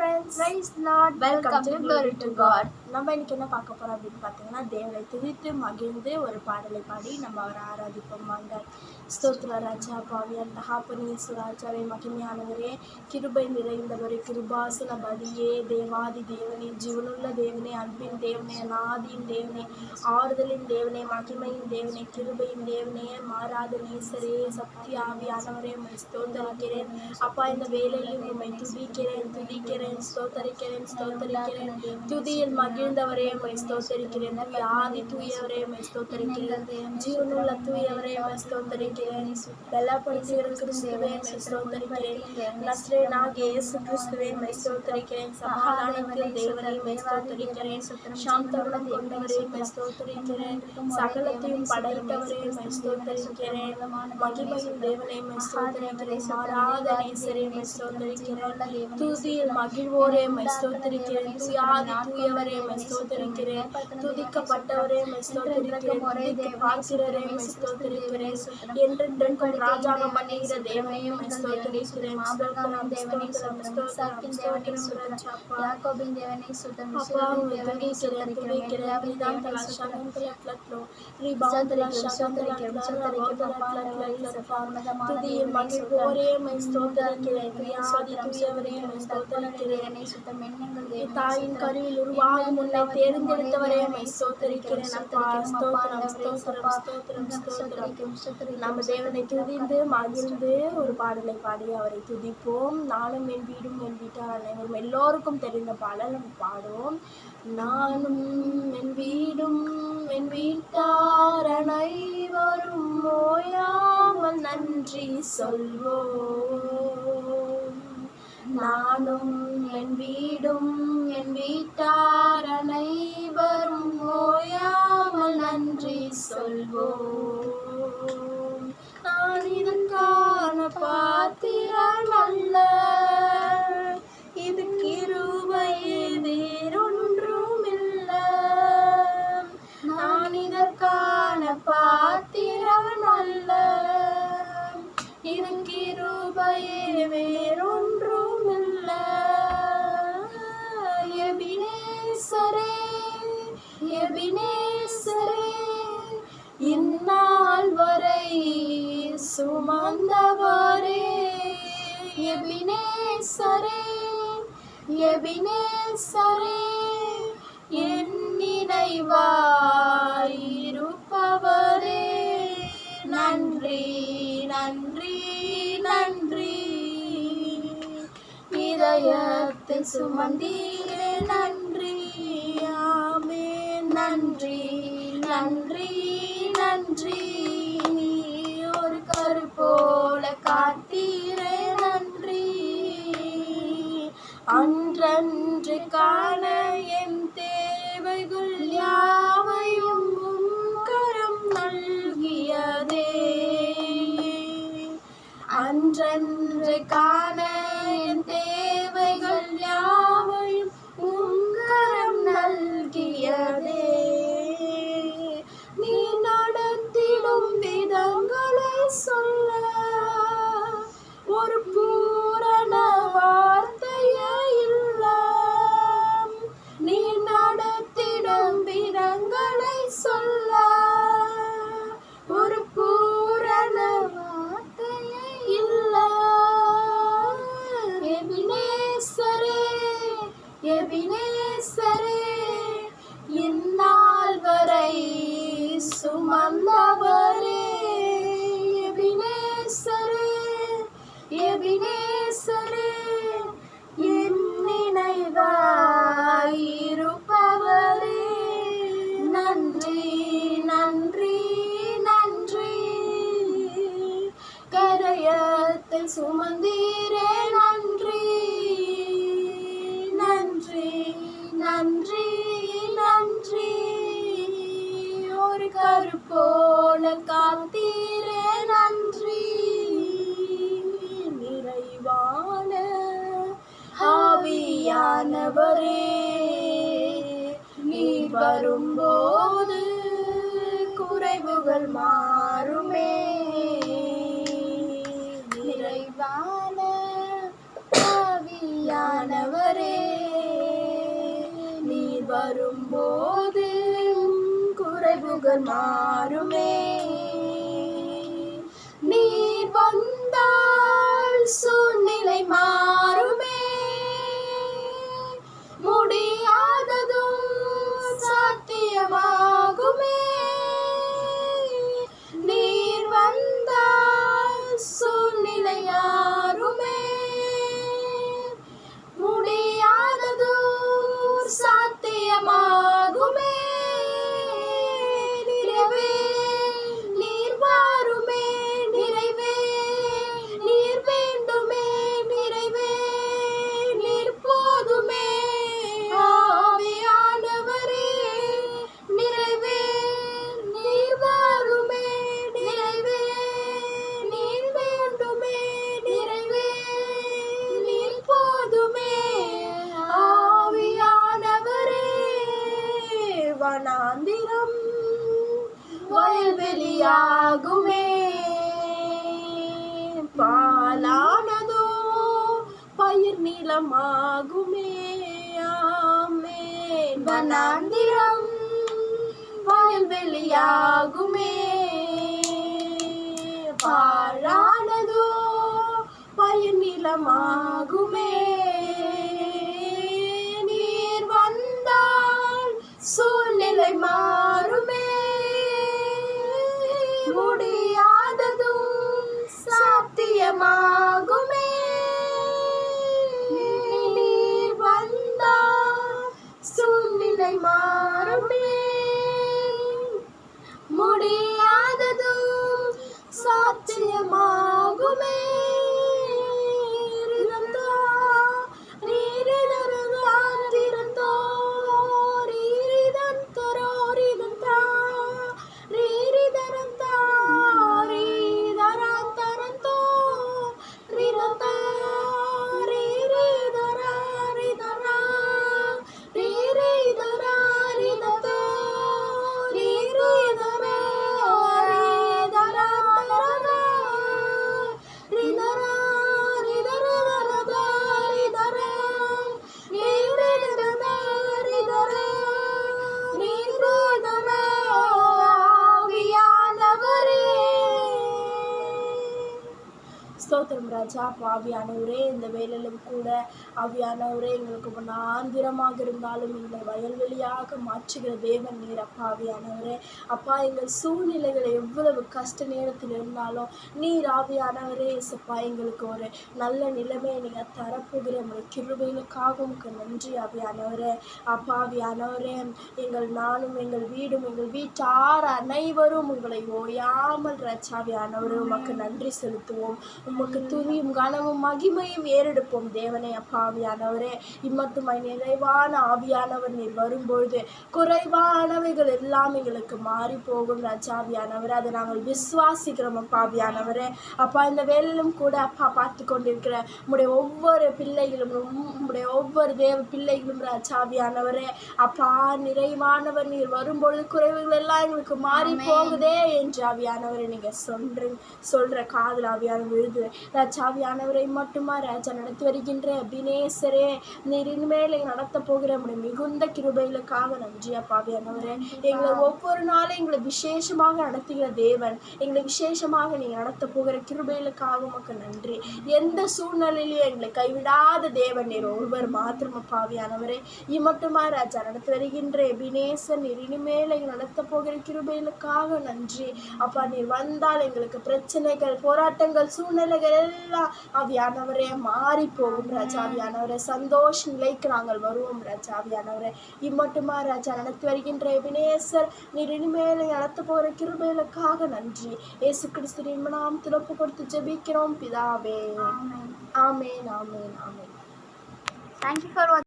friends. Praise Lord. Welcome to Glory to God. நம்ம இன்னைக்கு என்ன பார்க்க போறோம் அப்படின்னு பார்த்தீங்கன்னா, தேவனை துதித்து மகிழ்ந்து ஒரு பாடலை பாடி நம்ம அவரை ஆராதிப்போம். வாங்க. ஸ்தோத்திர ராஜா, பாவியார் தகப்பனே, சுராஜாவே, மகிமையானவரே, கிருபை நிறைந்தவரே, கிருபாசன பதியே, தேவாதி தேவனே, ஜீவனுள்ள தேவனே, அன்பின் தேவனே, அநாதியின் தேவனே, ஆறுதலின் தேவனே, மகிமையின் தேவனே, கிருபையின் தேவனே, மாறாத நேசரே, சத்தியாவியானவரே, உம்மை ஸ்தோத்தரிக்கிறேன். அப்பா, இந்த வேலையில் உம்மை துதிக்கிறேன், ஸ்தோத்தரிக்கிறேன். துதியில் மகிழ்ந்தவரே, உம்மை ஸ்தோத்தரிக்கிறேன். ஆதி தூயவரே, உம்மை ஸ்தோத்தரிக்கிறேன். ஜீவனுள்ள தூயவரே, உம்மை ஸ்தோத்தரிக்கிறேன். பலப்படுத்துகிற கிறிஸ்துவே, உம்மை ஸ்தோத்தரிக்கிறேன். நஸ்ரேனாகிய இயேசு கிறிஸ்துவே, உம்மை ஸ்தோத்தரிக்கிறேன். சமாதானத்தின் தேவனே, உம்மை ஸ்தோத்தரிக்கிறேன். சாந்தகுணம் கொண்டவரே, உம்மை ஸ்தோத்தரிக்கிறேன். சகலத்தையும் படைத்தவரே, உம்மை ஸ்தோத்தரிக்கிறேன். மகிமையின் தேவனே, உம்மை ஸ்தோத்தரிக்கிறேன். மாறாத நேசரே, உம்மை ஸ்தோத்தரிக்கிறேன். துதியில் மகிழ்வோரே, உம்மை ஸ்தோத்தரிக்கிறேன். துயாதி தூயவரே, உம்மை ஸ்தோத்தரிக்கிறேன். துதிக்கப்பட்டவரே, உம்மை ஸ்தோத்தரிக்கிறேன். துதிக்க பார்க்கிறவரே, உம்மை ஸ்தோத்தரிக்கிறேன். என்றென்றைக்கும் ராஜாகம் பண்ணுகிற தேவனே, உம்மை ஸ்தோத்தரிக்கிறேன். யாக்கோபின் தேவனே சுத்தம் தாயின் கருவில் உருவாகும் முன்னை தேர்ந்தெடுத்தவரே, உம்மை ஸ்தோத்தரிக்கிறேன். நம்ம தேவனை துதிந்து மகிழ்ந்து ஒரு பாடலை பாடி அவரை துதிப்போம். நானும் என் வீடும் என் வீட்டார் அனைவரும் எல்லோருக்கும் தெரிந்த பாடல் நம்ம பாடுவோம். நானும் என் வீடும் என் வீட்டார் அனைவரும் ஓயாமல் நன்றி சொல்வோம். நானும் என் வீடும் என் வீட்டார் அனைவரும் ஓயாமல் நன்றி சொல்வோம். நான் இதற்கான பாத்திரம் அல்ல, இது கிருபையே, வேறொன்றும் இல்லை. நான் இதற்கான பாத்திரம் அல்ல, இது கிருபையே, வேறொன்றும் இல்லை. எபினேசரே, இந்நாள் வரை சுமந்தவரே. எபினேசரே, என் நினைவாயிருப்பவரே. நன்றி நன்றி நன்றி, இதயத்தில் சுமந்தீரே. நன்றி, ஆமென். நன்றி நன்றி நன்றி, ஒரு கருப்போல காத்தீரே. நன்றி, அன்றன்று காண என் தேவைகள் யாவையும் உம் கரம் நல்கியதே. அன்றன்று காண என் தேவைகள் யாவையும் உம் கரம் நல்கியதே. நீ நடத்திடும் விதங்களை சொல்ல ஒரு பூரண வார்த்தையே இல்லை. நீ நடத்திடும் விதங்களை சொல்ல ஒரு பூரண வார்த்தையே இல்லை. எபினேசரே, இந்நாள் வரை சுமந்தவரே. எபினேசரே, என் நினைவாயிருப்பவரே. நன்றி நன்றி நன்றி, கரையத்தில் சுமந்தீரே. நன்றி நன்றி நன்றி நன்றி, ஒரு கருப்போல காத்தீரே. நன்றி, நிறைவான ஆவியானவரே, நீர் வரும்போது குறைவுகள் மாறுமே. நிறைவான ஆவியானவரே, வரும்போது குறைவுகள் மாறுமே. நீர் வந்தால் சூழ்நிலை மாறுமே. முடியாததும் சாத்தியமாகுமே. நீர் வந்தால் சூழ்நிலை மாறுமே. முடியாததும் சாத்தியமாகுமே. நிறைவே நீர் வாருமே. நிறைவே நீர் வேண்டுமே. நிறைவே நீர் போதுமே. ஆவியானவரே நிறைவே நீர் வாருமே. நிறைவே நீர் வேண்டுமே. நிறைவே நீர் போதுமே. ஆவியானவரே வனாந்திரம் வயல்வெளியாகுமே. பாலானதோ பயிர் நிலமாகுமே. ஆமென். வனாந்திரம் வயல்வெளியாகுமே. பாழானதோ பயிர் நிலமாகுமே. நீர் வந்தால் சூழ்நிலை மாறுமே. முடியாததும் சாத்தியமாகுமே. நீர் வந்தால் சூழ்நிலை மாறுமே. முடியாததும் சாத்தியமாகுமே. ஸ்தோத்திரம் ராஜா. ஆவியானவரே இந்த வேலையிலும் கூட ஆவியானவரே எங்களுக்கு வனாந்திரமாக இருந்தாலும் எங்களை வயல்வெளியாக மாற்றுகிற தேவன் நீர் அப்பா. ஆவியானவரே அப்பா, எங்கள் சூழ்நிலைகளை எவ்வளவு கஷ்ட நேரத்தில் இருந்தாலும் நீர் ஆவியானவரே இயேசப்பா எங்களுக்கு ஒரு நல்ல நிலைமையை நீங்கள் தரப்போகிற உங்களுடைய கிருபைகளுக்காக உங்களுக்கு நன்றி ஆவியானவரே. அப்பா ஆவியானவரே, நானும் எங்கள் வீடும் எங்கள் வீட்டார் அனைவரும் உங்களை ஓயாமல் ராஜாவியானவரே உமக்கு நன்றி செலுத்துவோம். உமக்கு துதியும் கனமும் மகிமையும் ஏறெடுப்போம் தேவனே. அப்பா ஆவியானவரே, இம்மட்டுமாய் நிறைவான ஆவியானவர் நீர் வரும்பொழுது குறைவானவைகள் எல்லாம் எங்களுக்கு மாறி போகும் ராஜாவியானவரே. அதை நாங்கள் விசுவாசிக்கிறோம் அப்பா ஆவியானவரே. அப்பா இந்த வேலையிலும் கூட அப்பா பார்த்து கொண்டிருக்கிற உம்முடைய ஒவ்வொரு பிள்ளைகளும் உம்முடைய ஒவ்வொரு தேவ பிள்ளைகளும் ராஜாவியானவரே அப்பா நிறைவானவர் நீர் வரும்பொழுது குறைவுகள் எல்லாம் எங்களுக்கு மாறி போகுதே என்று ஆவியானவரை நீங்கள் சொல்ற காதல் ஆவியானவர் விழுது ராஜாவியானவரை மட்டுமா ராஜா நடத்தி வருகின்ற அபினேசரே, நீர் இனிமேல் நடத்த போகிற நம்முடைய மிகுந்த கிருபைகளுக்காக நன்றி அப்பா ஆவியானவரே. எங்களை ஒவ்வொரு நாளும் எங்களை விசேஷமாக நடத்துகிற தேவன், எங்களை விசேஷமாக நீங்கள் நடத்த போகிற கிருபைகளுக்காக உமக்கு நன்றி. எந்த சூழ்நிலையிலும் எங்களை கைவிடாத தேவன் நீர் ஒருவர் மாத்திரம் அப்பா ஆவியானவரே. இம்மட்டுமா ராஜா நடத்தி வருகின்ற அபினேசர் நீர் இனிமேல் எங்கள் நடத்த போகிற கிருபைகளுக்காக நன்றி அப்பா. நீர் வந்தால் எங்களுக்கு பிரச்சனைகள் போராட்டங்கள் சூழ்நிலைகள் எல்லாம் ஆவியானவரே மாறி போகும் ராஜா ஆவியானவரே. சந்தோஷ நிலைக்கு நாங்கள் வருவோம் ராஜா ஆவியானவரே. இம்மட்டுமா ராஜா நடத்தி வருகின்ற எபினேசர் நீர் இனிமேல் நடத்த போகிற கிருபைகளுக்காக நன்றி. இயேசு கிறிஸ்துவின் நாமத்தில் ஒப்பு கொடுத்து ஜெபிக்கிறோம் பிதாவே. ஆமென் ஆமென் ஆமென் ஆமென். Thank you for watching.